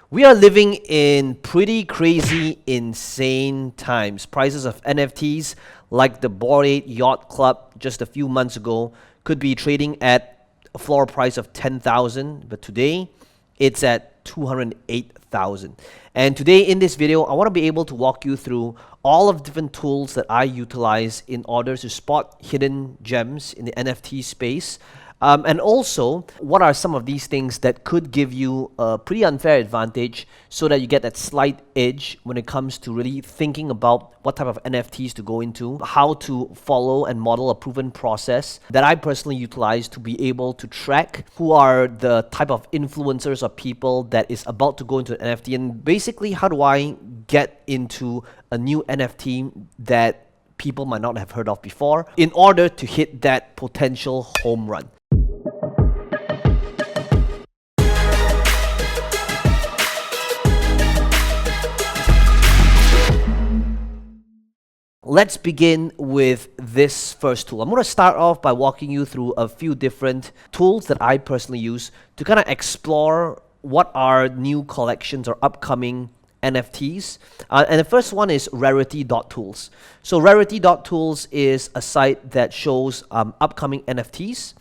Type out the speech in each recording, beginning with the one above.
We are living in pretty crazy, insane times. Prices of NFTs, like the Bored Ape Yacht Club just a few months ago, could be trading at a floor price of 10,000, but today it's at 208,000. And today in this video, I want to be able to walk you through all of the different tools that I utilize in order to spot hidden gems in the NFT space. And also, what are some of these things that could give you a pretty unfair advantage so that you get that slight edge when it comes to really thinking about what type of NFTs to go into, how to follow and model a proven process that I personally utilize to be able to track who are the type of influencers or people that is about to go into an NFT, and basically how do I get into a new NFT that people might not have heard of before in order to hit that potential home run. Let's begin with this first tool. I'm going to start off by walking you through a few different tools that I personally use to kind of explore what are new collections or upcoming NFTs. And the first one is rarity.tools. So rarity.tools is a site that shows upcoming NFTs.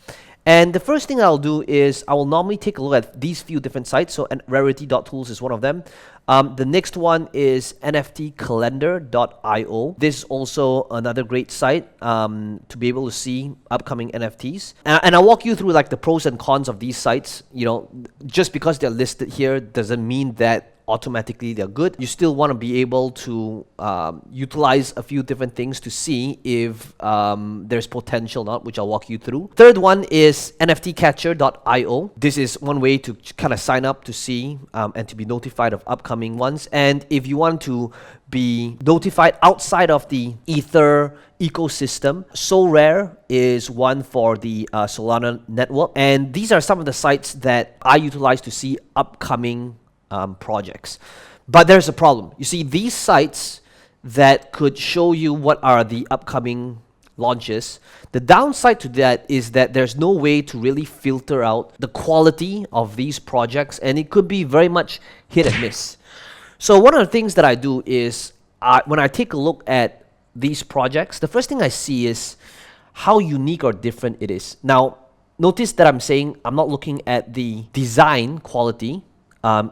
And the first thing I'll do is I will normally take a look at these few different sites. So rarity.tools is one of them. The next one is nftcalendar.io. This is also another great site to be able to see upcoming NFTs. And I'll walk you through like the pros and cons of these sites. You know, just because they're listed here doesn't mean that automatically they're good. You still want to be able to utilize a few different things to see if there's potential or not, which I'll walk you through. Third one is nftcatcher.io. This is one way to kind of sign up to see and to be notified of upcoming ones. And if you want to be notified outside of the Ether ecosystem, SoRare is one for the Solana network. And these are some of the sites that I utilize to see upcoming projects. But there's a problem. You see, these sites that could show you what are the upcoming launches, the downside to that is that there's no way to really filter out the quality of these projects, and it could be very much hit and miss. So one of the things that I do is when I take a look at these projects, the first thing I see is how unique or different it is. Now, notice that I'm saying I'm not looking at the design quality,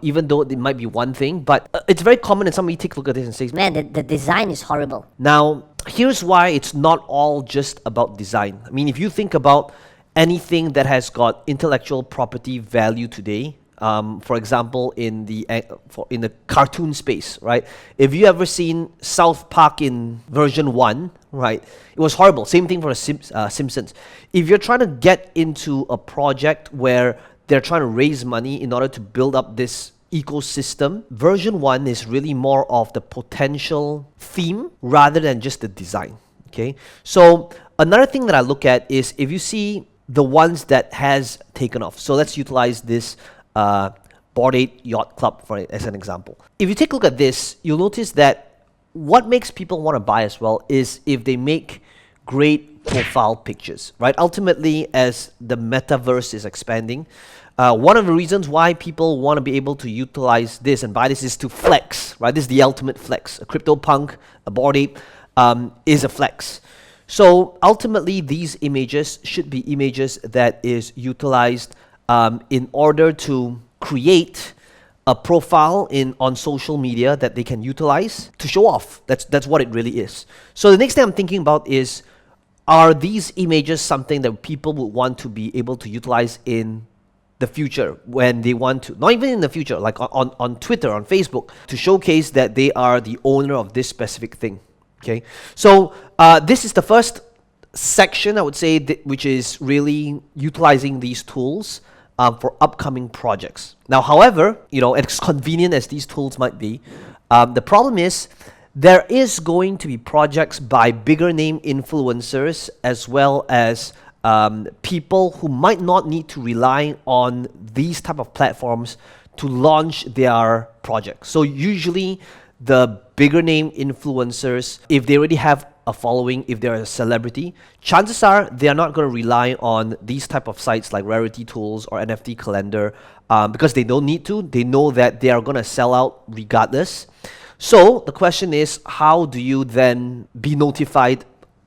even though it might be one thing, but it's very common and somebody take a look at this and says, man, the design is horrible. Now, here's why it's not all just about design. I mean, if you think about anything that has got intellectual property value today, for example, in the cartoon space, right? If you ever seen South Park in version 1, right, it was horrible. Same thing for the Simpsons. If you're trying to get into a project where they're trying to raise money in order to build up this ecosystem, version 1 is really more of the potential theme rather than just the design. Okay, so another thing that I look at is if you see the ones that has taken off. So let's utilize this Bored Ape Yacht Club as an example. If you take a look at this, you'll notice that what makes people want to buy as well is if they make great profile pictures, right? Ultimately, as the Metaverse is expanding, one of the reasons why people want to be able to utilize this and buy this is to flex, right? This is the ultimate flex. A CryptoPunk, a Bored Ape is a flex. So ultimately, these images should be images that is utilized in order to create a profile on social media that they can utilize to show off. That's what it really is. So the next thing I'm thinking about is, are these images something that people would want to be able to utilize in the future when they want to, not even in the future, like on Twitter, on Facebook, to showcase that they are the owner of this specific thing, okay? So this is the first section, I would say, which is really utilizing these tools for upcoming projects. Now, however, you know, as convenient as these tools might be, the problem is there is going to be projects by bigger name influencers as well as people who might not need to rely on these type of platforms to launch their projects. So usually the bigger name influencers, if they already have a following, if they're a celebrity, chances are they are not going to rely on these type of sites like Rarity Tools or NFT Calendar because they don't need to. They know that they are going to sell out regardless. So the question is, how do you then be notified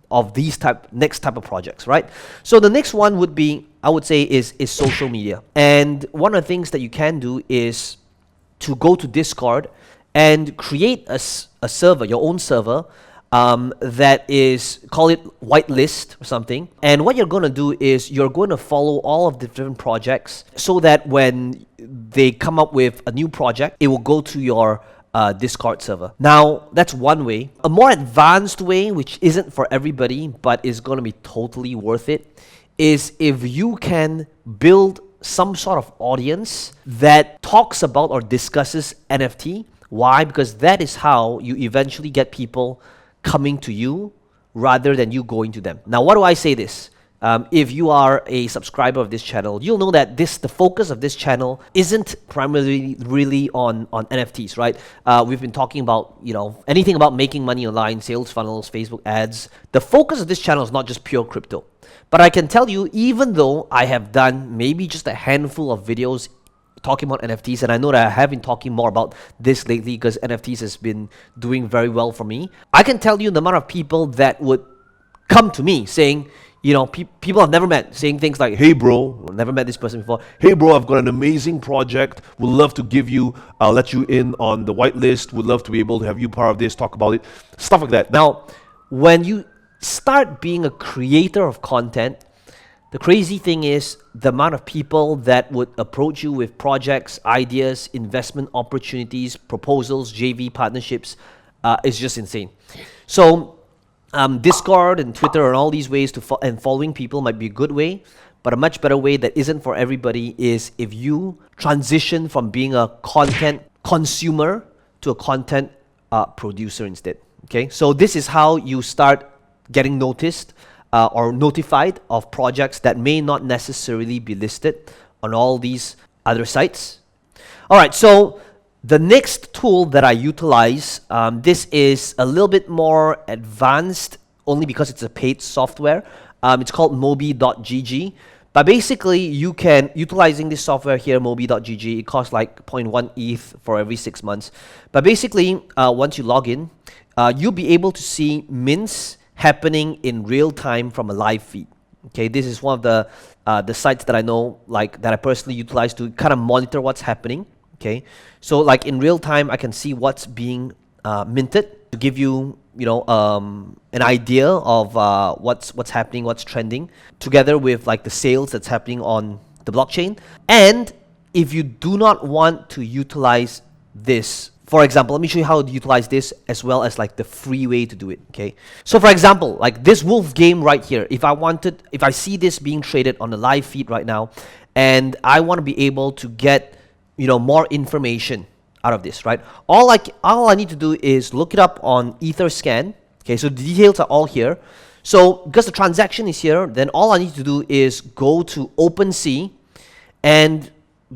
of these next type of projects, right? So the next one would be, I would say, is social media. And one of the things that you can do is to go to Discord and create a server, your own server, that is, call it whitelist or something. And what you're going to do is you're going to follow all of the different projects so that when they come up with a new project, it will go to your Discord server. Now, that's one way. A more advanced way, which isn't for everybody, but is going to be totally worth it, is if you can build some sort of audience that talks about or discusses NFT. Why? Because that is how you eventually get people coming to you rather than you going to them. Now, why do I say this? If you are a subscriber of this channel, you'll know that the focus of this channel isn't primarily really on NFTs, right? We've been talking about, anything about making money online, sales funnels, Facebook ads. The focus of this channel is not just pure crypto. But I can tell you, even though I have done maybe just a handful of videos talking about NFTs, and I know that I have been talking more about this lately because NFTs has been doing very well for me, I can tell you the amount of people that would come to me saying, people I've never met, saying things like, hey bro, I've never met this person before. Hey bro, I've got an amazing project. Would love to let you in on the whitelist. Would love to be able to have you part of this, talk about it, stuff like that. Now, when you start being a creator of content, the crazy thing is the amount of people that would approach you with projects, ideas, investment opportunities, proposals, JV partnerships is just insane. So Discord and Twitter and all these ways and following people might be a good way, but a much better way that isn't for everybody is if you transition from being a content consumer to a content producer instead. Okay, so this is how you start getting noticed or notified of projects that may not necessarily be listed on all these other sites. All right, so the next tool that I utilize, this is a little bit more advanced only because it's a paid software. It's called mobi.gg. But basically, you can, utilizing this software here, mobi.gg, it costs like 0.1 ETH for every 6 months. But basically, once you log in, you'll be able to see mints happening in real time from a live feed. Okay, this is one of the sites that I know, like that I personally utilize to kind of monitor what's happening. Okay, so like in real time, I can see what's being minted to give you, an idea of what's happening, what's trending, together with like the sales that's happening on the blockchain. And if you do not want to utilize this, for example, let me show you how to utilize this as well as like the free way to do it, okay? So for example, like this wolf game right here, if I see this being traded on the live feed right now, and I want to be able to get, more information out of this, right? All I need to do is look it up on Etherscan, okay? So the details are all here. So because the transaction is here, then all I need to do is go to OpenSea, and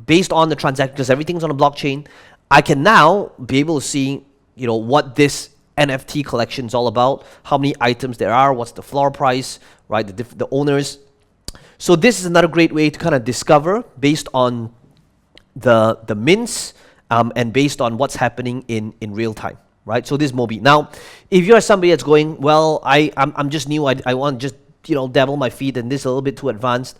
based on the transaction, because everything's on a blockchain, I can now be able to see, what this NFT collection is all about, how many items there are, what's the floor price, right? The owners. So this is another great way to kind of discover based on the mints and based on what's happening in real time, right? So this is Mobi. Now, if you're somebody that's going, well, I'm just new, I want to just dabble my feet, and this is a little bit too advanced.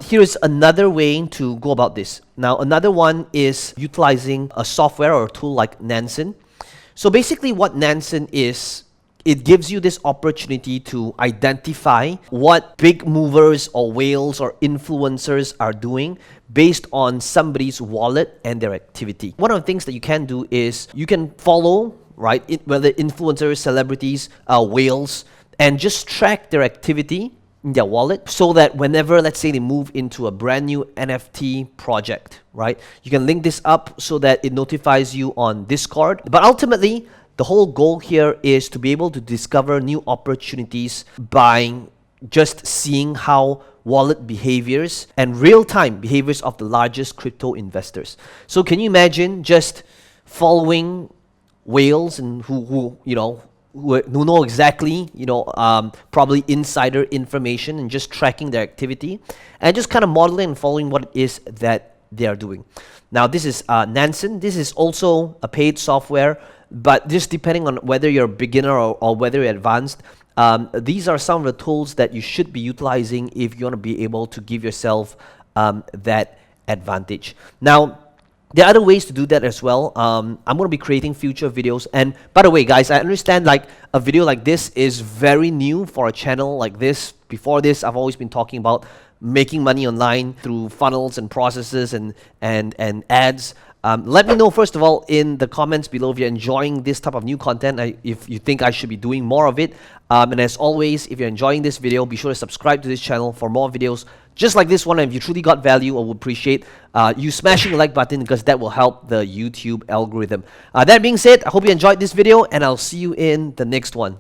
Here's another way to go about this. Now, another one is utilizing a software or a tool like Nansen. So basically what Nansen is, it gives you this opportunity to identify what big movers or whales or influencers are doing based on somebody's wallet and their activity. One of the things that you can do is you can follow, right, whether influencers, celebrities, whales, and just track their activity in their wallet so that whenever, let's say, they move into a brand new NFT project, right, you can link this up so that it notifies you on Discord. But ultimately, the whole goal here is to be able to discover new opportunities by just seeing how wallet behaviors and real-time behaviors of the largest crypto investors. So can you imagine just following whales and who who know exactly, probably insider information and just tracking their activity and just kind of modeling and following what it is that they are doing. Now, this is Nansen. This is also a paid software, but just depending on whether you're a beginner or whether you're advanced, these are some of the tools that you should be utilizing if you want to be able to give yourself that advantage. Now, there are other ways to do that as well. I'm going to be creating future videos. And by the way, guys, I understand like a video like this is very new for a channel like this. Before this, I've always been talking about making money online through funnels and processes and ads. Let me know, first of all, in the comments below if you're enjoying this type of new content, if you think I should be doing more of it. And as always, if you're enjoying this video, be sure to subscribe to this channel for more videos just like this one. And if you truly got value, I would appreciate you smashing the like button, because that will help the YouTube algorithm. That being said, I hope you enjoyed this video, and I'll see you in the next one.